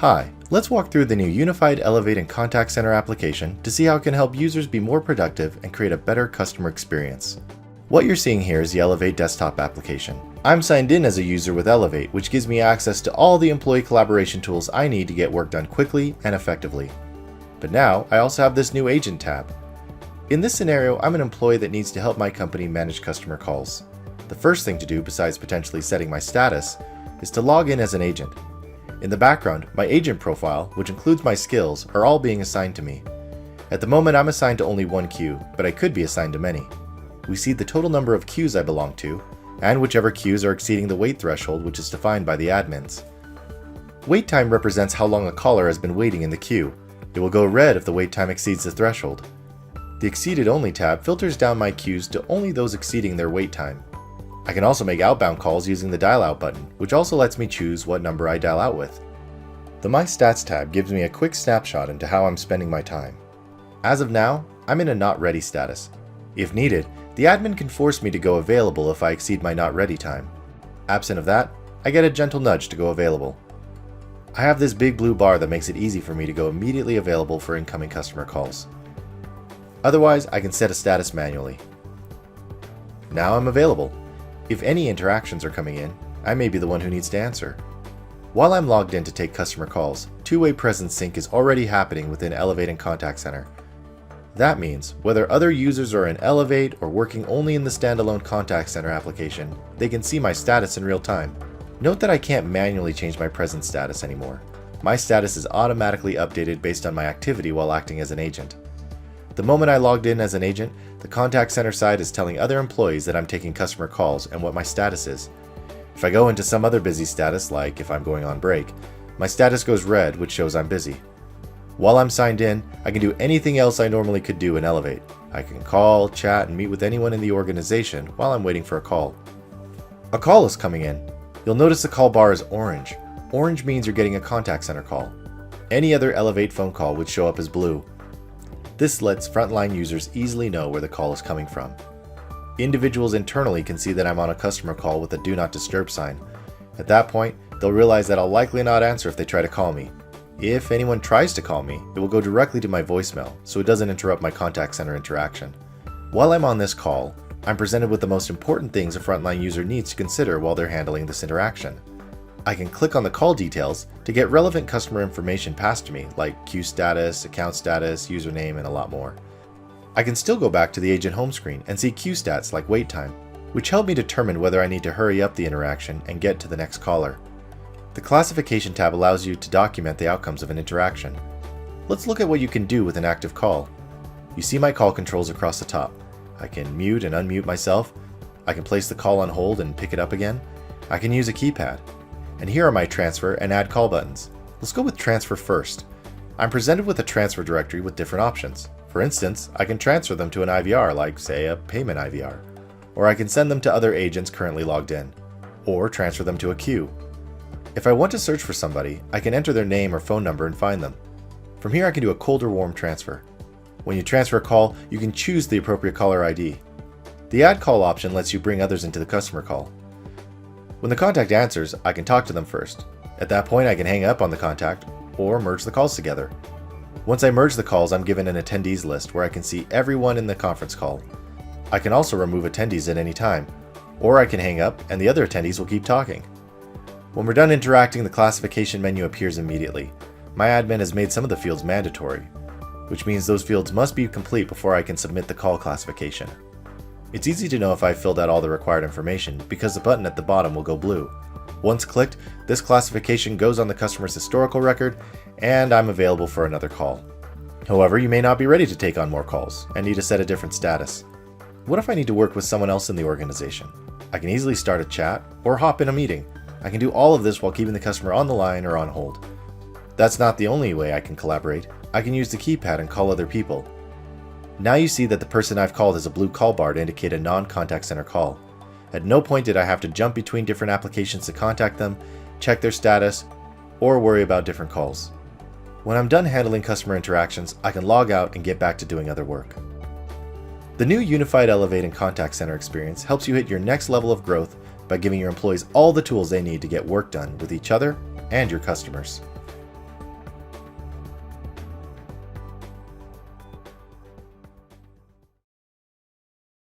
Hi, let's walk through the new Unified Elevate and Contact Center application to see how it can help users be more productive and create a better customer experience. What you're seeing here is the Elevate desktop application. I'm signed in as a user with Elevate, which gives me access to all the employee collaboration tools I need to get work done quickly and effectively. But now, I also have this new Agent tab. In this scenario, I'm an employee that needs to help my company manage customer calls. The first thing to do, besides potentially setting my status, is to log in as an agent. In the background, my agent profile, which includes my skills, are all being assigned to me. At the moment, I'm assigned to only one queue, but I could be assigned to many. We see the total number of queues I belong to, and whichever queues are exceeding the wait threshold, which is defined by the admins. Wait time represents how long a caller has been waiting in the queue. It will go red if the wait time exceeds the threshold. The Exceeded Only tab filters down my queues to only those exceeding their wait time. I can also make outbound calls using the Dial Out button, which also lets me choose what number I dial out with. The My Stats tab gives me a quick snapshot into how I'm spending my time. As of now, I'm in a Not Ready status. If needed, the admin can force me to go available if I exceed my Not Ready time. Absent of that, I get a gentle nudge to go available. I have this big blue bar that makes it easy for me to go immediately available for incoming customer calls. Otherwise, I can set a status manually. Now I'm available. If any interactions are coming in, I may be the one who needs to answer. While I'm logged in to take customer calls, two-way presence sync is already happening within Elevate and Contact Center. That means, whether other users are in Elevate or working only in the standalone Contact Center application, they can see my status in real time. Note that I can't manually change my presence status anymore. My status is automatically updated based on my activity while acting as an agent. The moment I logged in as an agent, the Contact Center side is telling other employees that I'm taking customer calls and what my status is. If I go into some other busy status, like if I'm going on break, my status goes red, which shows I'm busy. While I'm signed in, I can do anything else I normally could do in Elevate. I can call, chat, and meet with anyone in the organization while I'm waiting for a call. A call is coming in. You'll notice the call bar is orange. Orange means you're getting a Contact Center call. Any other Elevate phone call would show up as blue. This lets frontline users easily know where the call is coming from. Individuals internally can see that I'm on a customer call with a Do Not Disturb sign. At that point, they'll realize that I'll likely not answer if they try to call me. If anyone tries to call me, it will go directly to my voicemail, so it doesn't interrupt my Contact Center interaction. While I'm on this call, I'm presented with the most important things a frontline user needs to consider while they're handling this interaction. I can click on the call details to get relevant customer information passed to me, like queue status, account status, username, and a lot more. I can still go back to the agent home screen and see queue stats like wait time, which help me determine whether I need to hurry up the interaction and get to the next caller. The classification tab allows you to document the outcomes of an interaction. Let's look at what you can do with an active call. You see my call controls across the top. I can mute and unmute myself. I can place the call on hold and pick it up again. I can use a keypad. And here are my transfer and add call buttons. Let's go with transfer first. I'm presented with a transfer directory with different options. For instance, I can transfer them to an IVR, like say a payment IVR, or I can send them to other agents currently logged in, or transfer them to a queue. If I want to search for somebody, I can enter their name or phone number and find them. From here I can do a cold or warm transfer. When you transfer a call, you can choose the appropriate caller ID. The add call option lets you bring others into the customer call. When the contact answers, I can talk to them first. At that point, I can hang up on the contact or merge the calls together. Once I merge the calls, I'm given an attendees list where I can see everyone in the conference call. I can also remove attendees at any time, or I can hang up and the other attendees will keep talking. When we're done interacting, the classification menu appears immediately. My admin has made some of the fields mandatory, which means those fields must be complete before I can submit the call classification. It's easy to know if I've filled out all the required information because the button at the bottom will go blue. Once clicked, this classification goes on the customer's historical record, and I'm available for another call. However, you may not be ready to take on more calls and need to set a different status. What if I need to work with someone else in the organization? I can easily start a chat or hop in a meeting. I can do all of this while keeping the customer on the line or on hold. That's not the only way I can collaborate. I can use the keypad and call other people. Now you see that the person I've called has a blue call bar to indicate a non-contact center call. At no point did I have to jump between different applications to contact them, check their status, or worry about different calls. When I'm done handling customer interactions, I can log out and get back to doing other work. The new Unified Elevate and Contact Center experience helps you hit your next level of growth by giving your employees all the tools they need to get work done with each other and your customers.